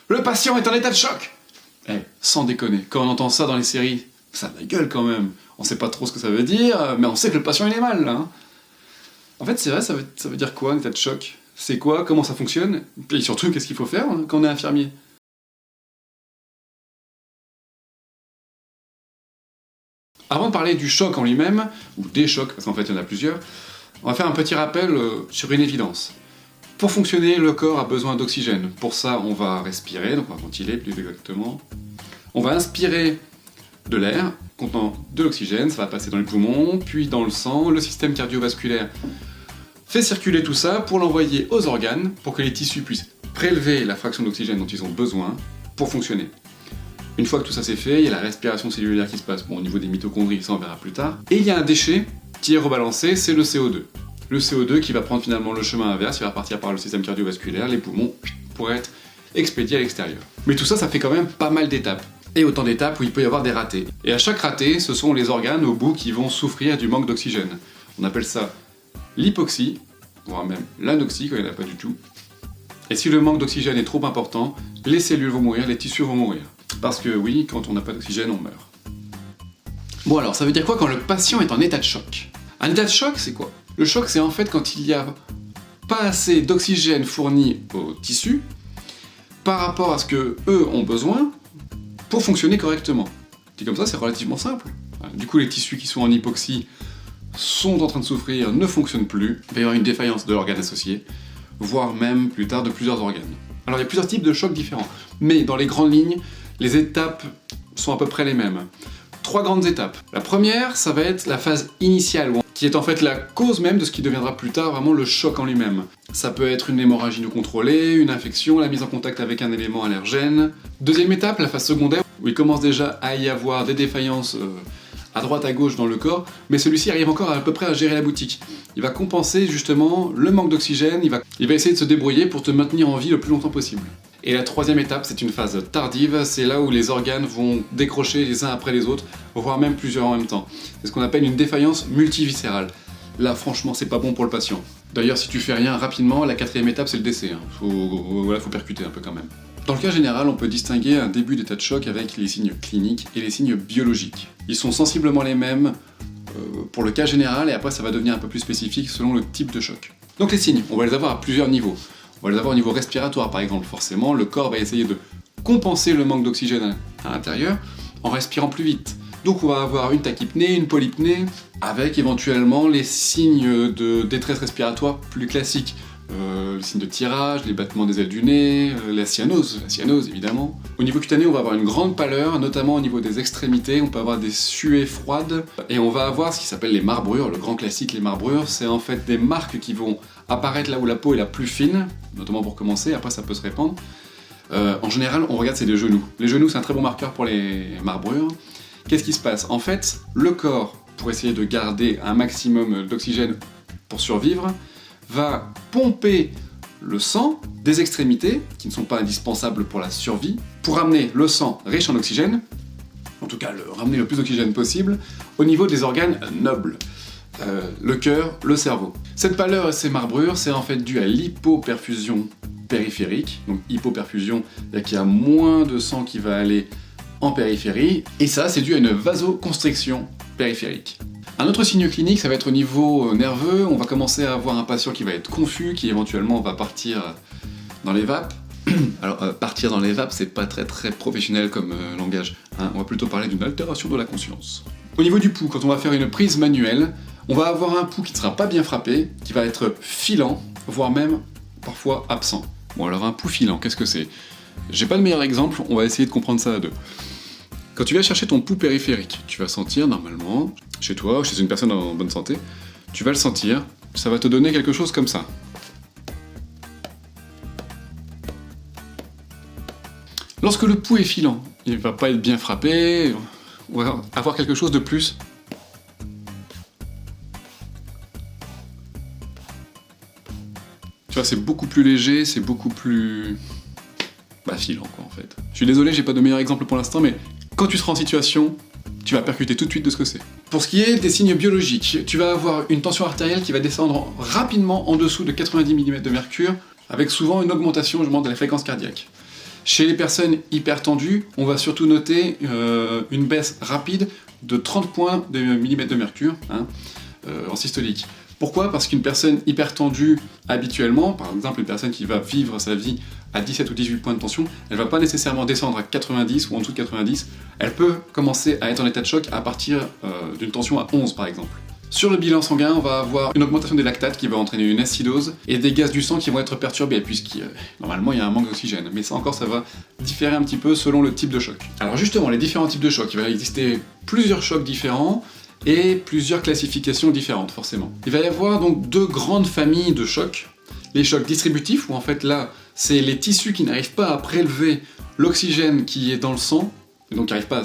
Le patient est en état de choc. Eh, sans déconner, quand on entend ça dans les séries, ça a la gueule quand même. On sait pas trop ce que ça veut dire, mais on sait que le patient il est mal, là. Hein. En fait, c'est vrai, ça veut dire quoi, un état de choc? C'est quoi? Comment ça fonctionne? Et surtout, qu'est-ce qu'il faut faire quand on est infirmier? Avant de parler du choc en lui-même, ou des chocs, parce qu'en fait il y en a plusieurs, on va faire un petit rappel sur une évidence. Pour fonctionner, le corps a besoin d'oxygène. Pour ça, on va respirer, donc on va ventiler plus exactement. On va inspirer de l'air contenant de l'oxygène, ça va passer dans les poumons, puis dans le sang. Le système cardiovasculaire fait circuler tout ça pour l'envoyer aux organes, pour que les tissus puissent prélever la fraction d'oxygène dont ils ont besoin pour fonctionner. Une fois que tout ça c'est fait, il y a la respiration cellulaire qui se passe, bon, au niveau des mitochondries, ça on verra plus tard. Et il y a un déchet qui est rebalancé, c'est le CO2. Le CO2 qui va prendre finalement le chemin inverse, il va partir par le système cardiovasculaire, les poumons, pour être expédié à l'extérieur. Mais tout ça, ça fait quand même pas mal d'étapes. Et autant d'étapes où il peut y avoir des ratés. Et à chaque raté, ce sont les organes au bout qui vont souffrir du manque d'oxygène. On appelle ça l'hypoxie, voire même l'anoxie quand il n'y en a pas du tout. Et si le manque d'oxygène est trop important, les cellules vont mourir, les tissus vont mourir. Parce que oui, quand on n'a pas d'oxygène, on meurt. Bon alors, ça veut dire quoi quand le patient est en état de choc? Un état de choc, c'est quoi? Le choc, c'est en fait quand il n'y a pas assez d'oxygène fourni aux tissus par rapport à ce que eux ont besoin pour fonctionner correctement. Dit comme ça, c'est relativement simple. Du coup, les tissus qui sont en hypoxie sont en train de souffrir, ne fonctionnent plus, il va y avoir une défaillance de l'organe associé, voire même plus tard de plusieurs organes. Alors il y a plusieurs types de chocs différents, mais dans les grandes lignes, les étapes sont à peu près les mêmes. 3 grandes étapes. La première, ça va être la phase initiale, qui est en fait la cause même de ce qui deviendra plus tard vraiment le choc en lui-même. Ça peut être une hémorragie non contrôlée, une infection, la mise en contact avec un élément allergène. Deuxième étape, la phase secondaire, où il commence déjà à y avoir des défaillances à droite à gauche dans le corps, mais celui-ci arrive encore à peu près à gérer la boutique. Il va compenser justement le manque d'oxygène, il va essayer de se débrouiller pour te maintenir en vie le plus longtemps possible. Et la troisième étape, c'est une phase tardive, c'est là où les organes vont décrocher les uns après les autres, voire même plusieurs en même temps. C'est ce qu'on appelle une défaillance multiviscérale. Là, franchement, c'est pas bon pour le patient. D'ailleurs, si tu fais rien rapidement, la 4e étape, c'est le décès. Faut percuter un peu quand même. Dans le cas général, on peut distinguer un début d'état de choc avec les signes cliniques et les signes biologiques. Ils sont sensiblement les mêmes pour le cas général, et après ça va devenir un peu plus spécifique selon le type de choc. Donc les signes, on va les avoir à plusieurs niveaux. On va les avoir au niveau respiratoire par exemple, forcément, le corps va essayer de compenser le manque d'oxygène à l'intérieur en respirant plus vite. Donc on va avoir une tachypnée, une polypnée, avec éventuellement les signes de détresse respiratoire plus classiques. Les signes de tirage, les battements des ailes du nez, la cyanose évidemment. Au niveau cutané, on va avoir une grande pâleur, notamment au niveau des extrémités, on peut avoir des suées froides, et on va avoir ce qui s'appelle les marbrures, le grand classique, les marbrures, c'est en fait des marques qui vont apparaître là où la peau est la plus fine, notamment pour commencer, après ça peut se répandre. En général, on regarde, c'est les genoux. Les genoux, c'est un très bon marqueur pour les marbrures. Qu'est-ce qui se passe? En fait, le corps, pour essayer de garder un maximum d'oxygène pour survivre, va pomper le sang des extrémités, qui ne sont pas indispensables pour la survie, pour ramener le sang riche en oxygène, en tout cas ramener le plus d'oxygène possible, au niveau des organes nobles, le cœur, le cerveau. Cette pâleur et ces marbrures, c'est en fait dû à l'hypoperfusion périphérique, donc hypoperfusion, c'est-à-dire qu'il y a moins de sang qui va aller en périphérie, et ça c'est dû à une vasoconstriction périphérique. Un autre signe clinique, ça va être au niveau nerveux, on va commencer à avoir un patient qui va être confus, qui éventuellement va partir dans les vapes. Alors, partir dans les vapes, c'est pas très professionnel comme langage, hein. On va plutôt parler d'une altération de la conscience. Au niveau du pouls, quand on va faire une prise manuelle, on va avoir un pouls qui ne sera pas bien frappé, qui va être filant, voire même parfois absent. Bon alors un pouls filant, qu'est-ce que c'est? J'ai pas de meilleur exemple, on va essayer de comprendre ça à deux. Quand tu vas chercher ton pouls périphérique, tu vas sentir normalement, chez toi ou chez une personne en bonne santé, tu vas le sentir, ça va te donner quelque chose comme ça. Lorsque le pouls est filant, il va pas être bien frappé, on va avoir quelque chose de plus. Tu vois, c'est beaucoup plus léger, c'est beaucoup plus... filant quoi en fait. Je suis désolé, j'ai pas de meilleur exemple pour l'instant, mais quand tu seras en situation, tu vas percuter tout de suite de ce que c'est. Pour ce qui est des signes biologiques, tu vas avoir une tension artérielle qui va descendre rapidement en dessous de 90 mm de mercure, avec souvent une augmentation de la fréquence cardiaque. Chez les personnes hypertendues, on va surtout noter une baisse rapide de 30 points de millimètre de mercure en systolique. Pourquoi? Parce qu'une personne hypertendue habituellement, par exemple une personne qui va vivre sa vie à 17 ou 18 points de tension, elle ne va pas nécessairement descendre à 90 ou en dessous de 90, elle peut commencer à être en état de choc à partir d'une tension à 11 par exemple. Sur le bilan sanguin, on va avoir une augmentation des lactates qui va entraîner une acidose et des gaz du sang qui vont être perturbés puisque normalement il y a un manque d'oxygène. Mais ça encore, ça va différer un petit peu selon le type de choc. Alors justement, les différents types de chocs, il va exister plusieurs chocs différents et plusieurs classifications différentes forcément. Il va y avoir donc deux grandes familles de chocs. Les chocs distributifs où en fait là, c'est les tissus qui n'arrivent pas à prélever l'oxygène qui est dans le sang, et donc qui n'arrivent pas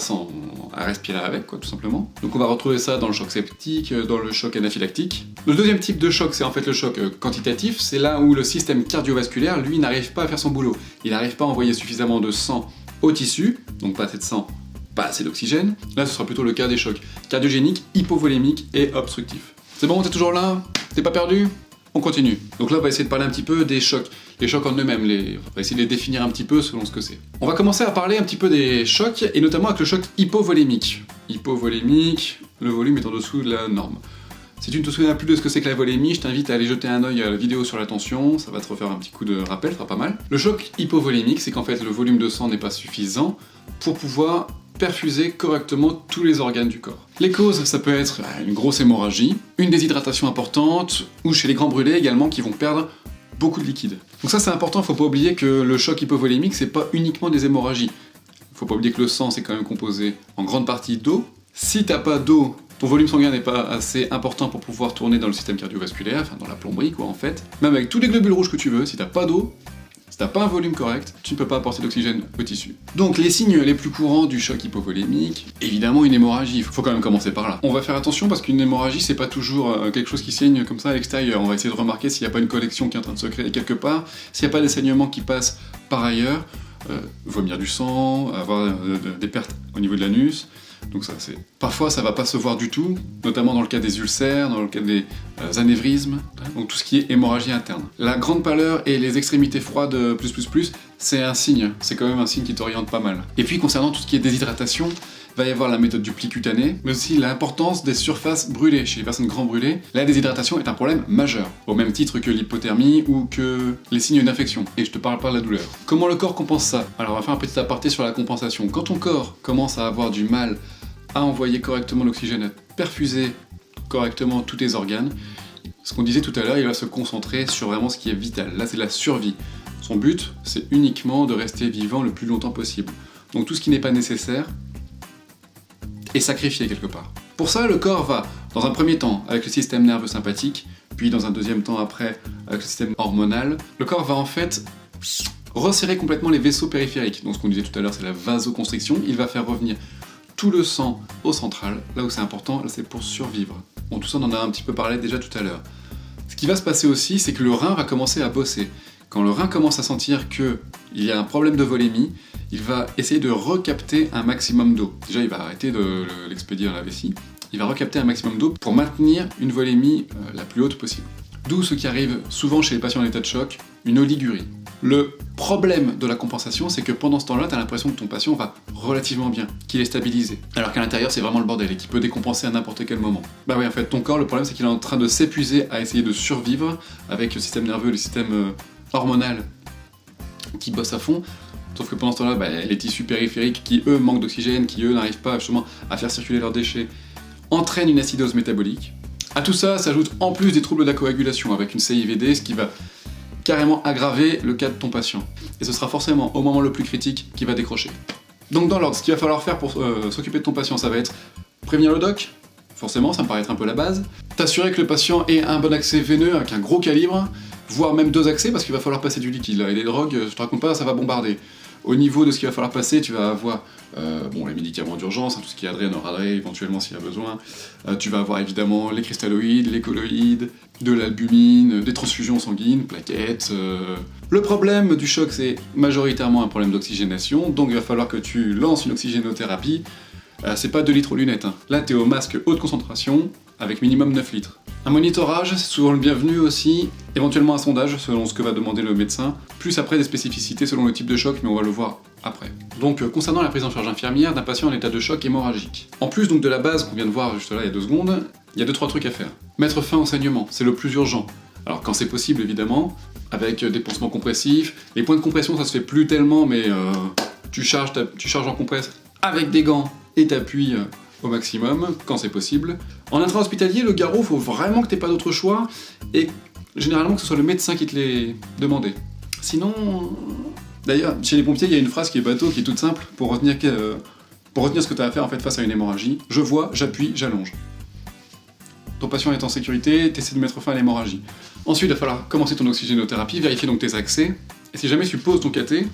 à respirer avec, quoi, tout simplement. Donc on va retrouver ça dans le choc septique, dans le choc anaphylactique. Le deuxième type de choc, c'est en fait le choc quantitatif, c'est là où le système cardiovasculaire, lui, n'arrive pas à faire son boulot. Il n'arrive pas à envoyer suffisamment de sang au tissu, donc pas assez de sang, pas assez d'oxygène. Là, ce sera plutôt le cas des chocs cardiogéniques, hypovolémiques et obstructifs. C'est bon, t'es toujours là? T'es pas perdu? On continue. Donc là, on va essayer de parler un petit peu des chocs. Les chocs en eux-mêmes, on va essayer de les définir un petit peu selon ce que c'est. On va commencer à parler un petit peu des chocs, et notamment avec le choc hypovolémique. Hypovolémique, le volume est en dessous de la norme. Si tu ne te souviens plus de ce que c'est que la volémie, je t'invite à aller jeter un œil à la vidéo sur la tension, ça va te refaire un petit coup de rappel, ça sera pas mal. Le choc hypovolémique, c'est qu'en fait le volume de sang n'est pas suffisant pour pouvoir perfuser correctement tous les organes du corps. Les causes, ça peut être une grosse hémorragie, une déshydratation importante, ou chez les grands brûlés également qui vont perdre beaucoup de liquide. Donc ça c'est important, faut pas oublier que le choc hypovolémique c'est pas uniquement des hémorragies. Faut pas oublier que le sang c'est quand même composé en grande partie d'eau. Si t'as pas d'eau, ton volume sanguin n'est pas assez important pour pouvoir tourner dans le système cardiovasculaire, enfin dans la plomberie quoi en fait. Même avec tous les globules rouges que tu veux, si t'as pas d'eau, si t'as pas un volume correct, tu ne peux pas apporter d'oxygène au tissu. Donc les signes les plus courants du choc hypovolémique, évidemment une hémorragie, faut quand même commencer par là. On va faire attention parce qu'une hémorragie c'est pas toujours quelque chose qui saigne comme ça à l'extérieur, on va essayer de remarquer s'il n'y a pas une collection qui est en train de se créer quelque part, s'il n'y a pas des saignements qui passent par ailleurs, vomir du sang, avoir des pertes au niveau de l'anus. Donc ça, parfois ça va pas se voir du tout, notamment dans le cas des ulcères, dans le cas des anévrismes, donc tout ce qui est hémorragie interne. La grande pâleur et les extrémités froides c'est un signe, c'est quand même un signe qui t'oriente pas mal. Et puis concernant tout ce qui est déshydratation, il va y avoir la méthode du pli cutané, mais aussi l'importance des surfaces brûlées. Chez les personnes grand brûlées, la déshydratation est un problème majeur, au même titre que l'hypothermie ou que les signes d'infection. Et je te parle pas de la douleur. Comment le corps compense ça? Alors on va faire un petit aparté sur la compensation. Quand ton corps commence à avoir du mal à envoyer correctement l'oxygène, à perfuser correctement tous tes organes, ce qu'on disait tout à l'heure, il va se concentrer sur vraiment ce qui est vital. Là c'est la survie. Son but, c'est uniquement de rester vivant le plus longtemps possible. Donc tout ce qui n'est pas nécessaire est sacrifié quelque part. Pour ça, le corps va, dans un premier temps, avec le système nerveux sympathique, puis dans un deuxième temps après, avec le système hormonal, le corps va en fait resserrer complètement les vaisseaux périphériques. Donc ce qu'on disait tout à l'heure, c'est la vasoconstriction. Il va faire revenir tout le sang au central, là où c'est important, là c'est pour survivre. Bon, tout ça on en a un petit peu parlé déjà tout à l'heure. Ce qui va se passer aussi, c'est que le rein va commencer à bosser. Quand le rein commence à sentir qu'il y a un problème de volémie, il va essayer de recapter un maximum d'eau. Déjà, il va arrêter de l'expédier dans la vessie. Il va recapter un maximum d'eau pour maintenir une volémie la plus haute possible. D'où ce qui arrive souvent chez les patients en état de choc, une oligurie. Le problème de la compensation, c'est que pendant ce temps-là, tu as l'impression que ton patient va relativement bien, qu'il est stabilisé. Alors qu'à l'intérieur, c'est vraiment le bordel et qu'il peut décompenser à n'importe quel moment. Bah oui, en fait, ton corps, le problème, c'est qu'il est en train de s'épuiser à essayer de survivre avec le système nerveux, le système hormonal qui bosse à fond. Sauf que pendant ce temps-là, les tissus périphériques qui, eux, manquent d'oxygène, qui, eux, n'arrivent pas justement à faire circuler leurs déchets, entraînent une acidose métabolique. À tout ça s'ajoutent en plus des troubles de la coagulation avec une CIVD, ce qui va carrément aggraver le cas de ton patient. Et ce sera forcément au moment le plus critique qu'il va décrocher. Donc dans l'ordre, ce qu'il va falloir faire pour s'occuper de ton patient, ça va être prévenir le doc, forcément, ça me paraît être un peu la base, t'assurer que le patient ait un bon accès veineux avec un gros calibre, voire même 2 accès parce qu'il va falloir passer du liquide. Là. Et les drogues, je te raconte pas, ça va bombarder. Au niveau de ce qu'il va falloir passer, tu vas avoir les médicaments d'urgence, tout ce qui est adré, noradré, éventuellement s'il y a besoin. Tu vas avoir évidemment les cristalloïdes, les colloïdes, de l'albumine, des transfusions sanguines, plaquettes. Le problème du choc, c'est majoritairement un problème d'oxygénation, donc il va falloir que tu lances une oxygénothérapie. C'est pas 2 litres aux lunettes. Hein. Là, t'es au masque haute concentration, avec minimum 9 litres. Un monitorage, c'est souvent le bienvenu aussi, éventuellement un sondage selon ce que va demander le médecin, plus après des spécificités selon le type de choc, mais on va le voir après. Donc concernant la prise en charge infirmière d'un patient en état de choc hémorragique. En plus donc de la base qu'on vient de voir juste là il y a 2 secondes, il y a 2-3 trucs à faire. Mettre fin au saignement, c'est le plus urgent. Alors quand c'est possible évidemment, avec des pansements compressifs, les points de compression ça se fait plus tellement, mais tu charges en compresse avec des gants et t'appuies au maximum, quand c'est possible. En intra-hospitalier, le garrot, faut vraiment que t'aies pas d'autre choix, et généralement que ce soit le médecin qui te l'ait demandé. Sinon... D'ailleurs, chez les pompiers, il y a une phrase qui est bateau, qui est toute simple, pour retenir ce que tu as à faire en fait, face à une hémorragie. Je vois, j'appuie, j'allonge. Ton patient est en sécurité, t'essaies de mettre fin à l'hémorragie. Ensuite, il va falloir commencer ton oxygénothérapie, vérifier donc tes accès, et si jamais tu poses ton cathé,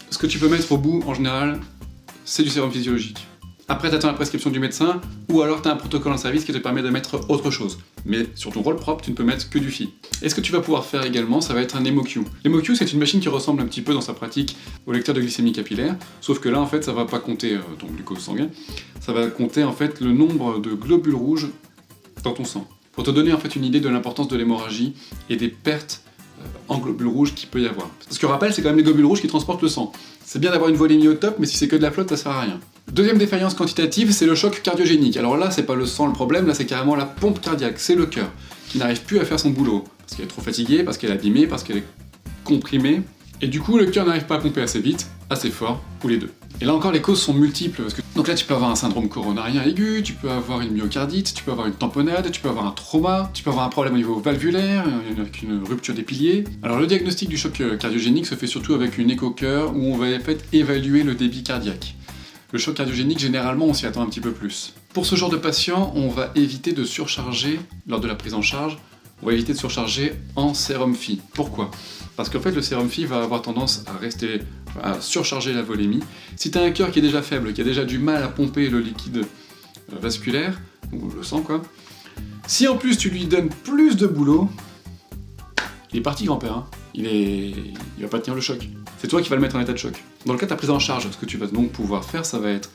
ce que tu peux mettre au bout, en général, c'est du sérum physiologique. Après, t'attends la prescription du médecin, ou alors t'as un protocole en service qui te permet de mettre autre chose. Mais sur ton rôle propre, tu ne peux mettre que du Phi. Et ce que tu vas pouvoir faire également, ça va être un HemoQ. L'HemoQ, c'est une machine qui ressemble un petit peu dans sa pratique au lecteur de glycémie capillaire, sauf que là, en fait, ça va pas compter ton glucose sanguin, ça va compter en fait le nombre de globules rouges dans ton sang. Pour te donner en fait une idée de l'importance de l'hémorragie et des pertes en globules rouges qu'il peut y avoir. Parce que rappel, c'est quand même les globules rouges qui transportent le sang. C'est bien d'avoir une volémie au top, mais si c'est que de la flotte, ça sert à rien. Deuxième défaillance quantitative, c'est le choc cardiogénique. Alors là, c'est pas le sang le problème, là c'est carrément la pompe cardiaque, c'est le cœur, qui n'arrive plus à faire son boulot. Parce qu'elle est trop fatiguée, parce qu'elle est abîmée, parce qu'elle est comprimée. Et du coup, le cœur n'arrive pas à pomper assez vite, assez fort, ou les deux. Et là encore, les causes sont multiples, parce que... Donc là, tu peux avoir un syndrome coronarien aigu, tu peux avoir une myocardite, tu peux avoir une tamponnade, tu peux avoir un trauma, tu peux avoir un problème au niveau valvulaire, avec une rupture des piliers. Alors le diagnostic du choc cardiogénique se fait surtout avec une écho-cœur, où on va en fait évaluer le débit cardiaque. Le choc cardiogénique, généralement, on s'y attend un petit peu plus. Pour ce genre de patient, on va éviter de surcharger lors de la prise en charge, on va éviter de surcharger en sérum Phi. Pourquoi ? Parce qu'en fait, le sérum Phi va avoir tendance à surcharger la volémie. Si tu as un cœur qui est déjà faible, qui a déjà du mal à pomper le liquide vasculaire, ou le sang quoi, si en plus tu lui donnes plus de boulot, il est parti grand-père, hein. Il va pas tenir le choc. C'est toi qui vas le mettre en état de choc. Dans le cas de ta prise en charge, ce que tu vas donc pouvoir faire, ça va être...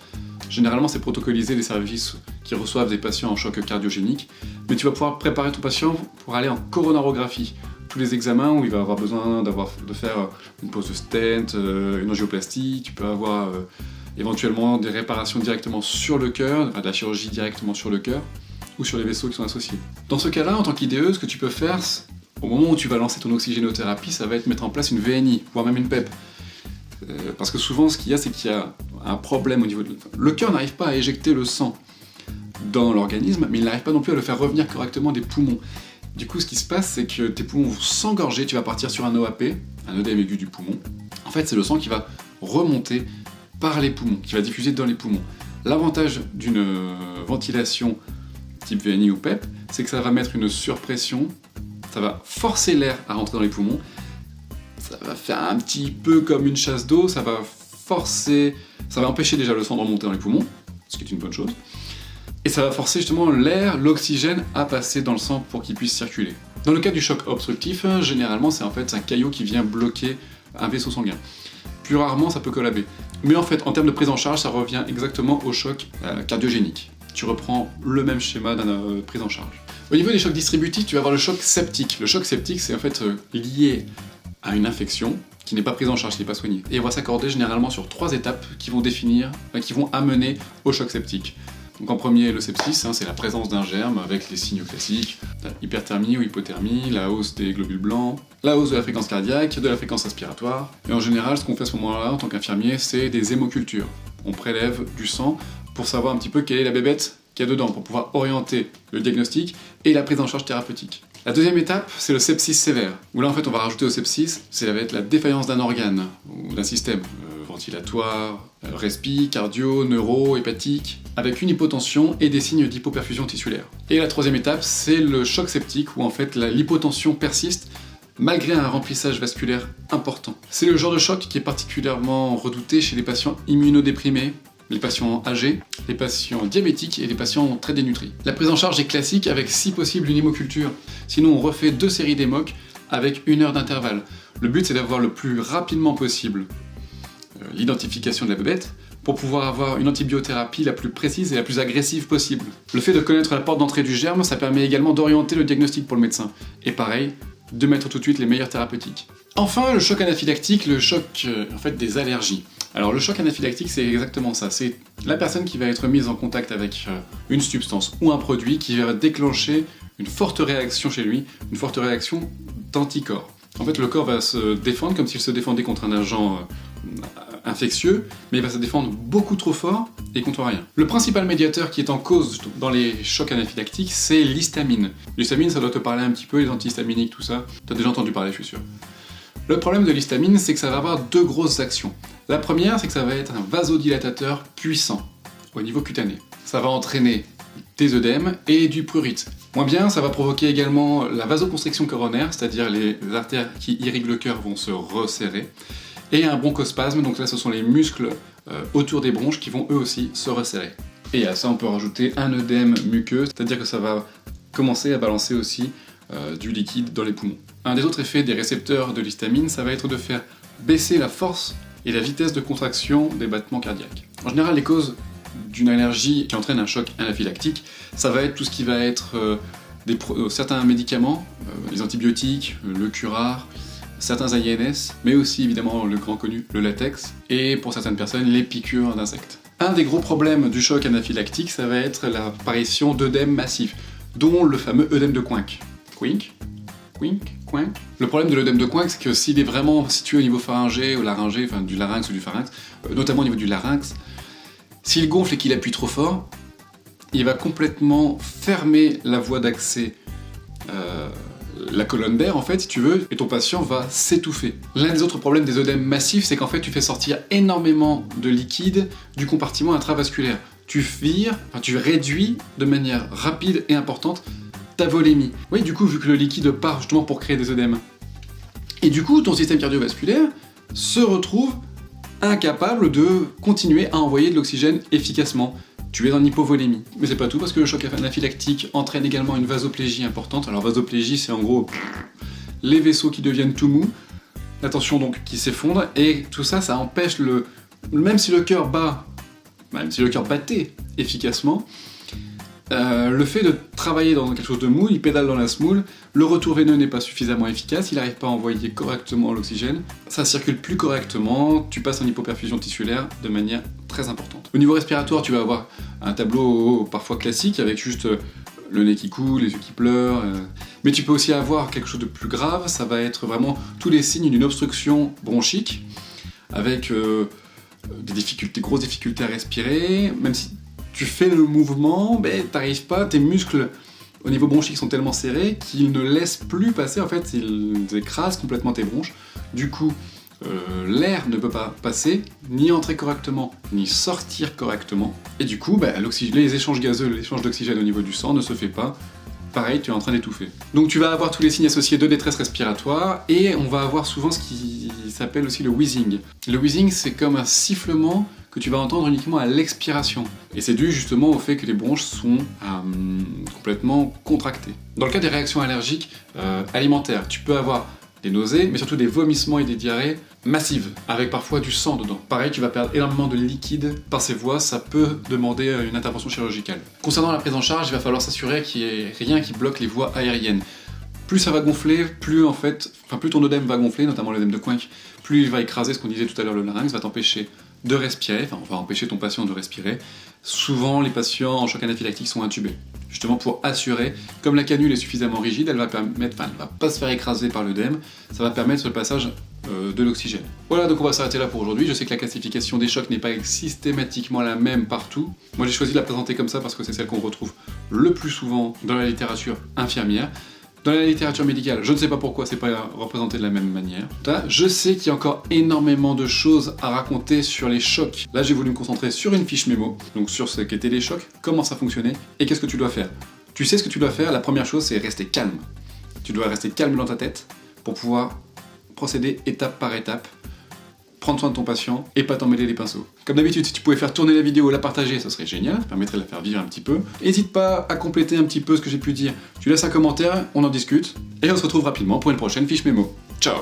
Généralement, c'est protocoliser les services qui reçoivent des patients en choc cardiogénique, mais tu vas pouvoir préparer ton patient pour aller en coronarographie. Tous les examens où il va avoir besoin de faire une pose de stent, une angioplastie, tu peux avoir éventuellement des réparations directement sur le cœur, enfin de la chirurgie directement sur le cœur, ou sur les vaisseaux qui sont associés. Dans ce cas-là, en tant qu'IDE, ce que tu peux faire, au moment où tu vas lancer ton oxygénothérapie, ça va être mettre en place une VNI, voire même une PEP. Parce que souvent, ce qu'il y a, c'est qu'il y a un problème au niveau de... Le cœur n'arrive pas à éjecter le sang dans l'organisme, mais il n'arrive pas non plus à le faire revenir correctement des poumons. Du coup, ce qui se passe, c'est que tes poumons vont s'engorger, tu vas partir sur un OAP, un œdème aigu du poumon. En fait, c'est le sang qui va remonter par les poumons, qui va diffuser dans les poumons. L'avantage d'une ventilation type VNI ou PEP, c'est que ça va mettre une surpression, ça va forcer l'air à rentrer dans les poumons, ça va faire un petit peu comme une chasse d'eau, ça va empêcher déjà le sang de remonter dans les poumons, ce qui est une bonne chose, et ça va forcer justement l'air, l'oxygène à passer dans le sang pour qu'il puisse circuler. Dans le cas du choc obstructif, généralement c'est en fait un caillot qui vient bloquer un vaisseau sanguin. Plus rarement ça peut collaber. Mais en fait, en termes de prise en charge, ça revient exactement au choc cardiogénique. Tu reprends le même schéma d'une prise en charge. Au niveau des chocs distributifs, tu vas avoir le choc septique. Le choc septique, c'est en fait lié à une infection qui n'est pas prise en charge, qui n'est pas soignée. Et on va s'accorder généralement sur 3 étapes qui vont amener au choc septique. Donc en premier, le sepsis, c'est la présence d'un germe avec les signes classiques, hyperthermie ou hypothermie, la hausse des globules blancs, la hausse de la fréquence cardiaque, de la fréquence respiratoire. Et en général, ce qu'on fait à ce moment-là, en tant qu'infirmier, c'est des hémocultures. On prélève du sang pour savoir un petit peu quelle est la bébête qu'il y a dedans, pour pouvoir orienter le diagnostic et la prise en charge thérapeutique. La deuxième étape, c'est le sepsis sévère, où là en fait on va rajouter au sepsis, ça va être la défaillance d'un organe, ou d'un système, ventilatoire, respi, cardio, neuro, hépatique, avec une hypotension et des signes d'hypoperfusion tissulaire. Et la troisième étape, c'est le choc septique, où en fait l'hypotension persiste, malgré un remplissage vasculaire important. C'est le genre de choc qui est particulièrement redouté chez les patients immunodéprimés, les patients âgés, les patients diabétiques et les patients très dénutris. La prise en charge est classique avec si possible une hémoculture. Sinon on refait 2 séries d'hémoc avec 1 heure d'intervalle. Le but c'est d'avoir le plus rapidement possible l'identification de la bébête, pour pouvoir avoir une antibiothérapie la plus précise et la plus agressive possible. Le fait de connaître la porte d'entrée du germe, ça permet également d'orienter le diagnostic pour le médecin. Et pareil, de mettre tout de suite les meilleures thérapeutiques. Enfin, le choc anaphylactique, le choc en fait des allergies. Alors le choc anaphylactique, c'est exactement ça. C'est la personne qui va être mise en contact avec une substance ou un produit qui va déclencher une forte réaction chez lui, une forte réaction d'anticorps. En fait, le corps va se défendre comme s'il se défendait contre un agent infectieux, mais il va se défendre beaucoup trop fort et contre rien. Le principal médiateur qui est en cause dans les chocs anaphylactiques, c'est l'histamine. L'histamine, ça doit te parler un petit peu, les antihistaminiques, tout ça. T'as déjà entendu parler, je suis sûr. Le problème de l'histamine, c'est que ça va avoir deux grosses actions. La première, c'est que ça va être un vasodilatateur puissant au niveau cutané. Ça va entraîner des œdèmes et du prurite. Moins bien, ça va provoquer également la vasoconstriction coronaire, c'est-à-dire les artères qui irriguent le cœur vont se resserrer, et un bronchospasme, donc là ce sont les muscles autour des bronches qui vont eux aussi se resserrer. Et à ça on peut rajouter un œdème muqueux, c'est-à-dire que ça va commencer à balancer aussi du liquide dans les poumons. Un des autres effets des récepteurs de l'histamine, ça va être de faire baisser la force et la vitesse de contraction des battements cardiaques. En général, les causes d'une allergie qui entraîne un choc anaphylactique, ça va être tout ce qui va être certains médicaments, les antibiotiques, le curare, certains AINS, mais aussi évidemment le grand connu, le latex, et pour certaines personnes, les piqûres d'insectes. Un des gros problèmes du choc anaphylactique, ça va être l'apparition d'œdèmes massifs, dont le fameux œdème de Quincke. Quincke ? Le problème de l'œdème de Quincke, c'est que s'il est vraiment situé au niveau pharyngé ou laryngé, enfin du larynx ou du pharynx, notamment au niveau du larynx, s'il gonfle et qu'il appuie trop fort, il va complètement fermer la voie d'accès, la colonne d'air en fait, si tu veux, et ton patient va s'étouffer. L'un des autres problèmes des œdèmes massifs, c'est qu'en fait tu fais sortir énormément de liquide du compartiment intravasculaire. Tu réduis de manière rapide et importante ta volémie. Oui, du coup, vu que le liquide part justement pour créer des œdèmes. Et du coup, ton système cardiovasculaire se retrouve incapable de continuer à envoyer de l'oxygène efficacement. Tu es en hypovolémie. Mais c'est pas tout, parce que le choc anaphylactique entraîne également une vasoplégie importante. Alors vasoplégie, c'est en gros les vaisseaux qui deviennent tout mous, la tension donc qui s'effondre, et tout ça, ça empêche même si le cœur battait efficacement, le fait de travailler dans quelque chose de mou, il pédale dans la semoule, le retour veineux n'est pas suffisamment efficace, il n'arrive pas à envoyer correctement l'oxygène, ça circule plus correctement, tu passes en hypoperfusion tissulaire de manière très importante. Au niveau respiratoire, tu vas avoir un tableau parfois classique avec juste le nez qui coule, les yeux qui pleurent, mais tu peux aussi avoir quelque chose de plus grave, ça va être vraiment tous les signes d'une obstruction bronchique, avec des grosses difficultés à respirer, même si tu fais le mouvement, mais t'arrives pas, tes muscles au niveau bronchique sont tellement serrés qu'ils ne laissent plus passer, en fait, ils écrasent complètement tes bronches. Du coup, l'air ne peut pas passer, ni entrer correctement, ni sortir correctement. Et du coup, les échanges gazeux, l'échange d'oxygène au niveau du sang ne se fait pas. Pareil, tu es en train d'étouffer. Donc tu vas avoir tous les signes associés de détresse respiratoire, et on va avoir souvent ce qui s'appelle aussi le wheezing. Le wheezing, c'est comme un sifflement que tu vas entendre uniquement à l'expiration. Et c'est dû justement au fait que les bronches sont complètement contractées. Dans le cas des réactions allergiques alimentaires, tu peux avoir des nausées, mais surtout des vomissements et des diarrhées massives, avec parfois du sang dedans. Pareil, tu vas perdre énormément de liquide par ces voies, ça peut demander une intervention chirurgicale. Concernant la prise en charge, il va falloir s'assurer qu'il n'y ait rien qui bloque les voies aériennes. Plus ça va gonfler, plus ton œdème va gonfler, notamment l'œdème de Quincke, plus il va écraser ce qu'on disait tout à l'heure, le larynx, va t'empêcher de respirer, on va empêcher ton patient de respirer. Souvent, les patients en choc anaphylactique sont intubés, justement pour assurer, comme la canule est suffisamment rigide, elle va pas se faire écraser par l'œdème, ça va permettre le passage de l'oxygène. Voilà, donc on va s'arrêter là pour aujourd'hui. Je sais que la classification des chocs n'est pas systématiquement la même partout. Moi j'ai choisi de la présenter comme ça parce que c'est celle qu'on retrouve le plus souvent dans la littérature infirmière. Dans la littérature médicale, je ne sais pas pourquoi c'est pas représenté de la même manière. Je sais qu'il y a encore énormément de choses à raconter sur les chocs. Là, j'ai voulu me concentrer sur une fiche mémo, donc sur ce qu'étaient les chocs, comment ça fonctionnait, et qu'est-ce que tu dois faire. Tu sais ce que tu dois faire, la première chose, c'est rester calme. Tu dois rester calme dans ta tête pour pouvoir procéder étape par étape, prendre soin de ton patient et pas t'emmêler les pinceaux. Comme d'habitude, si tu pouvais faire tourner la vidéo, la partager, ça serait génial, ça permettrait de la faire vivre un petit peu. N'hésite pas à compléter un petit peu ce que j'ai pu dire. Tu laisses un commentaire, on en discute, et on se retrouve rapidement pour une prochaine fiche mémo. Ciao!